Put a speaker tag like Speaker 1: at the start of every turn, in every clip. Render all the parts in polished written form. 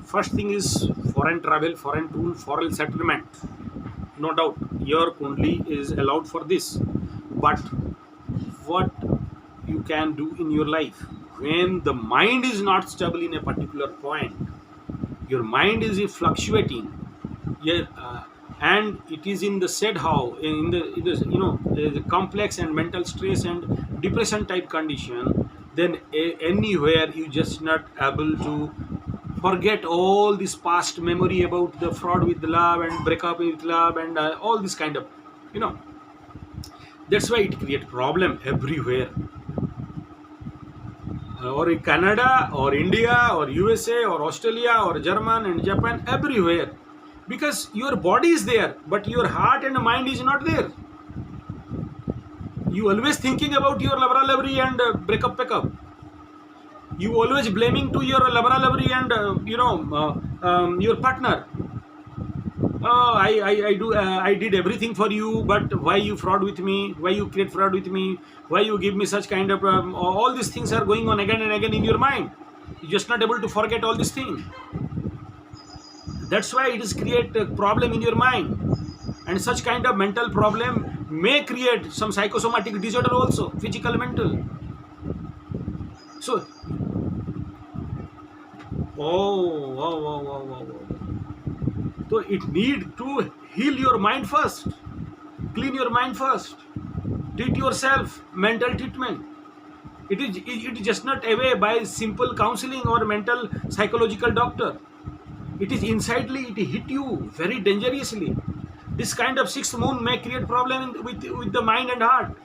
Speaker 1: First thing is foreign travel, foreign tool, foreign settlement. No doubt, your Kundli is allowed for this. But what you can do in your life when the mind is not stable in a particular point, your mind is fluctuating, yeah, and it is in the said how in the the complex and mental stress and depression type condition, then anywhere you just not able to forget all this past memory about the fraud with love and breakup with love and all this kind of, you know that's why it create problem everywhere, or in Canada or India or USA or Australia or German and Japan, everywhere, because your body is there but your heart and mind is not there. You always thinking about your labra and breakup. You always blaming to your labra and your partner. Oh, I did everything for you, but why you fraud with me? Why you create fraud with me? Why you give me such kind of all these things are going on again and again in your mind. You're just not able to forget all these things. That's why it is create a problem in your mind, and such kind of mental problem may create some psychosomatic disorder also, physical, mental. So, so it need to heal your mind first, clean your mind first, treat yourself, mental treatment. It is just not away by simple counseling or mental psychological doctor. It is insidely, it hit you very dangerously. This kind of sixth moon may create problem with the mind and heart.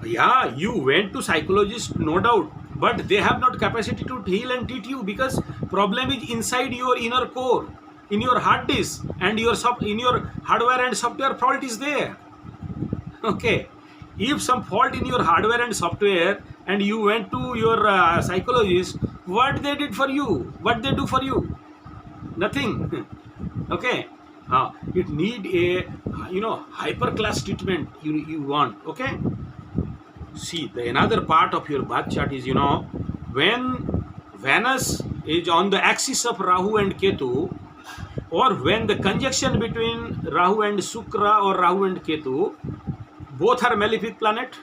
Speaker 1: Yeah, you went to psychologist, no doubt, but they have not capacity to heal and treat you, because problem is inside your inner core, in your hard disk, and in your hardware and software fault is there. Okay, if some fault in your hardware and software and you went to your psychologist, what they did for you, what they do for you? Nothing. Okay, it need a hyper class treatment you want. Okay, see, the another part of your birth chart is, when Venus is on the axis of Rahu and Ketu, or when the conjunction between Rahu and Shukra or Rahu and Ketu, both are malefic planet,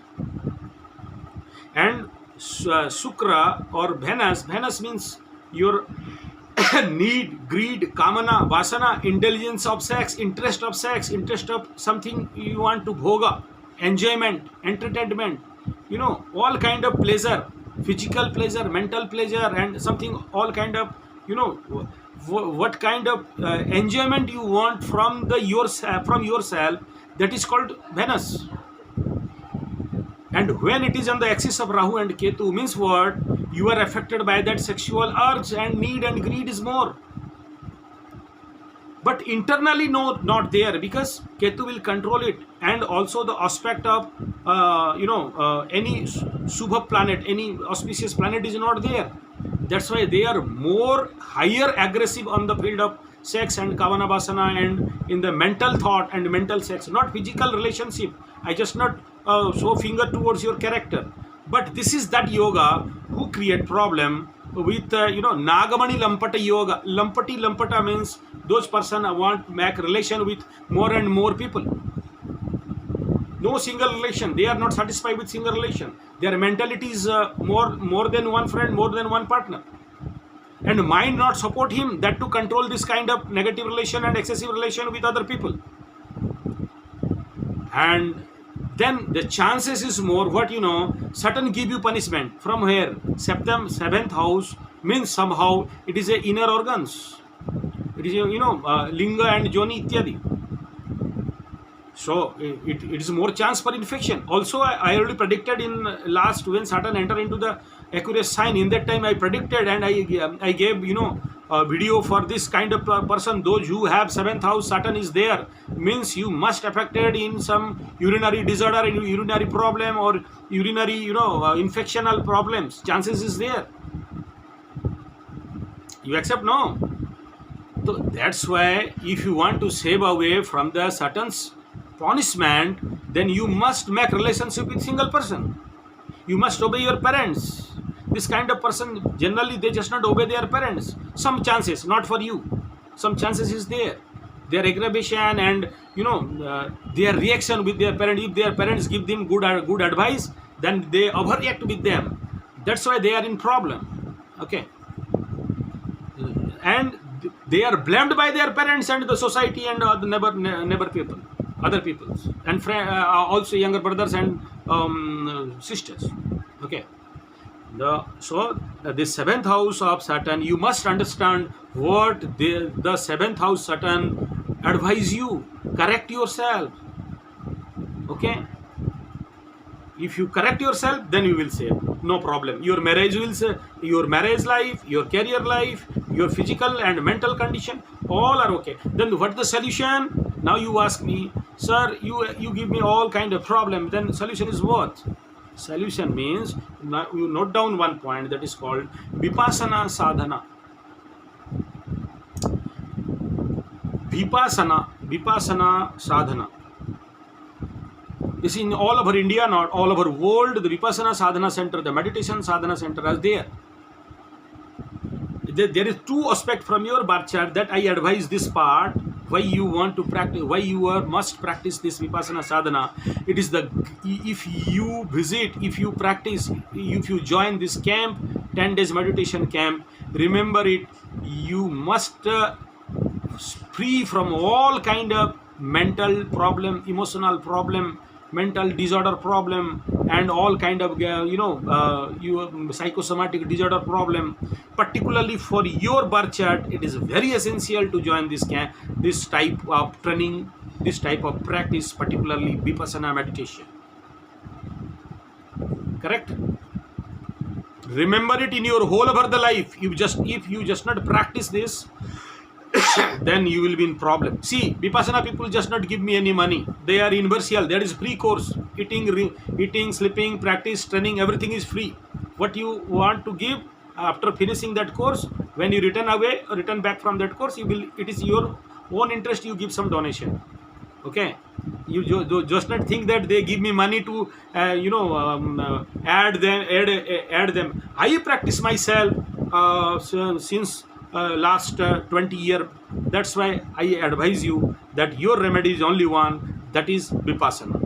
Speaker 1: and Shukra or Venus means your need, greed, kamana, vasana, intelligence of sex, interest of something you want to bhoga, enjoyment, entertainment, all kind of pleasure, physical pleasure, mental pleasure, and something, all kind of, what kind of enjoyment you want from yourself, that is called Venus. And when it is on the axis of Rahu and Ketu, means what? You are affected by that sexual urge, and need and greed is more. But internally, no, not there, because Ketu will control it, and also the aspect of any Subha planet, any auspicious planet is not there. That's why they are more higher aggressive on the field of sex and kavana vasana and in the mental thought and mental sex, not physical relationship. I just not show finger towards your character, but this is that yoga who create problem with Nagamani Lampata yoga. Lampata means those person want make relation with more and more people. No single relation. They are not satisfied with single relation. Their mentality is more than one friend, more than one partner. And mind not support him, that to control this kind of negative relation and excessive relation with other people. And then the chances is more, what Saturn give you punishment. From where? September 7th house means somehow it is a inner organs. It is linga and joni ityadi. So it is more chance for infection. Also, I already predicted in last, when Saturn enter into the Aquarius sign, in that time I predicted, and I gave a video for this kind of person. Those who have 7th house Saturn is there, means you must affected in some urinary disorder and urinary problem or urinary infectional problems. Chances is there. You accept? No. So that's why if you want to save away from the Saturn's punishment, then you must make relationship with single person. You must obey your parents. This kind of person, generally they just not obey their parents. Some chances, not for you. Some chances is there. Their aggravation and their reaction with their parents. If their parents give them good advice, then they overreact with them. That's why they are in problem. Okay, and they are blamed by their parents and the society and the neighbor people, other peoples, and also younger brothers and sisters. Okay, the seventh house of Saturn, you must understand what the seventh house Saturn advise you. Correct yourself. Okay, if you correct yourself, then you will save, no problem. Your marriage will save, your marriage life, your career life, your physical and mental condition, all are okay. Then what the solution? Now you ask me, sir, you give me all kind of problem, then solution is what? Solution means, now you note down one point, that is called vipassana sadhana. Vipassana sadhana. This is in all over India, not all over world. The Vipassana Sadhana Center, the Meditation Sadhana Center is there. There is two aspects from your birth chart that I advise this part, why you want to practice, why you must practice this Vipassana Sadhana. It is if you visit, if you practice, if you join this camp, 10 days meditation camp, remember it, you must free from all kind of mental problem, emotional problem, mental disorder problem, and all kind of psychosomatic disorder problem. Particularly for your birth chart, it is very essential to join this camp, this type of training, this type of practice, particularly Vipassana meditation. Correct? Remember it in your whole over the life. If you just not practice this, then you will be in problem. See, Vipassana people just not give me any money. They are universal. There is free course. Eating, sleeping, practice, training, everything is free. What you want to give after finishing that course, when you return back from that course, it is your own interest. You give some donation. Okay, you just not think that they give me money to add them. I practice myself since last 20 years. That's why I advise you that your remedy is only one, that is Vipassana.